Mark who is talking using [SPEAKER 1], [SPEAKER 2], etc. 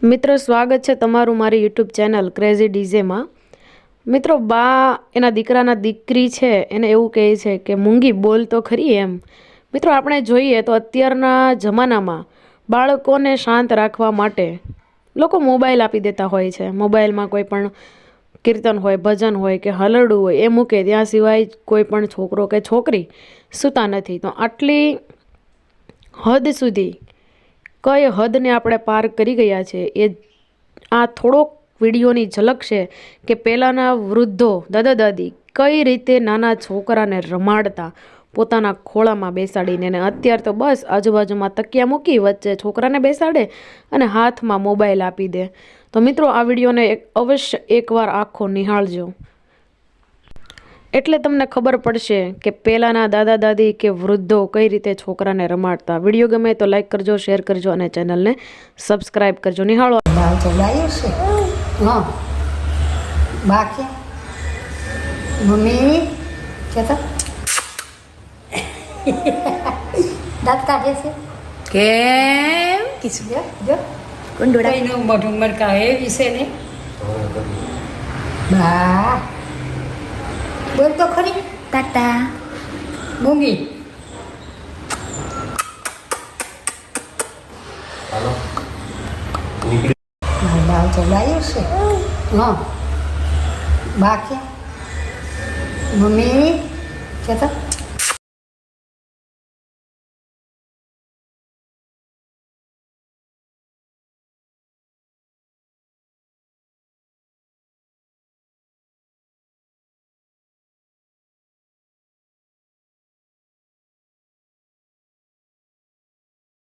[SPEAKER 1] મિત્રો સ્વાગત છે તમારું મારી યુટ્યુબ ચેનલ ક્રેઝી ડીજેમાં। મિત્રો બા એના દીકરાના દીકરી છે એને એવું કહે છે કે મૂંગી બોલ તો ખરી એમ। મિત્રો આપણે જોઈએ તો અત્યારના જમાનામાં બાળકોને શાંત રાખવા માટે લોકો મોબાઈલ આપી દેતા હોય છે। મોબાઈલમાં કોઈ પણ કીર્તન હોય, ભજન હોય કે હલરડું હોય એ મૂકે, ત્યાં સિવાય કોઈ પણ છોકરો કે છોકરી સૂતા નથી। તો આટલી હદ સુધી કઈ હદને આપણે પાર કરી ગયા છે એ આ થોડોક વિડીયોની ઝલક છે કે પહેલાંના વૃદ્ધો દાદા દાદી કઈ રીતે નાના છોકરાને રમાડતા પોતાના ખોળામાં બેસાડીને, અને અત્યારે તો બસ આજુબાજુમાં તકિયા મૂકી વચ્ચે છોકરાને બેસાડે અને હાથમાં મોબાઈલ આપી દે। તો મિત્રો આ વિડીયોને અવશ્ય એકવાર આખો નિહાળજો, એટલે તમને ખબર પડશે કે પહેલાંના દાદા દાદી કે વૃદ્ધો કઈ રીતે છોકરાને રમાડતા। વિડીયો ગમે તો લાઈક કરજો, શેર કરજો અને ચેનલને સબસ્ક્રાઈબ કરજો। નિહાળો।
[SPEAKER 2] દાળ ચડાયું છે હા બાકી મમ્મી કેતા દાંત કાઢે છે
[SPEAKER 3] કેમ
[SPEAKER 2] કિસું જો
[SPEAKER 3] કોણ ડોડા
[SPEAKER 2] કઈનું મોઢું મરકા એ વિશે ને બા બોલ તો ખરી
[SPEAKER 3] ટાટા
[SPEAKER 2] મૂંગી દાળ ચડાયું છે હા બાકી મમ્મી કેતા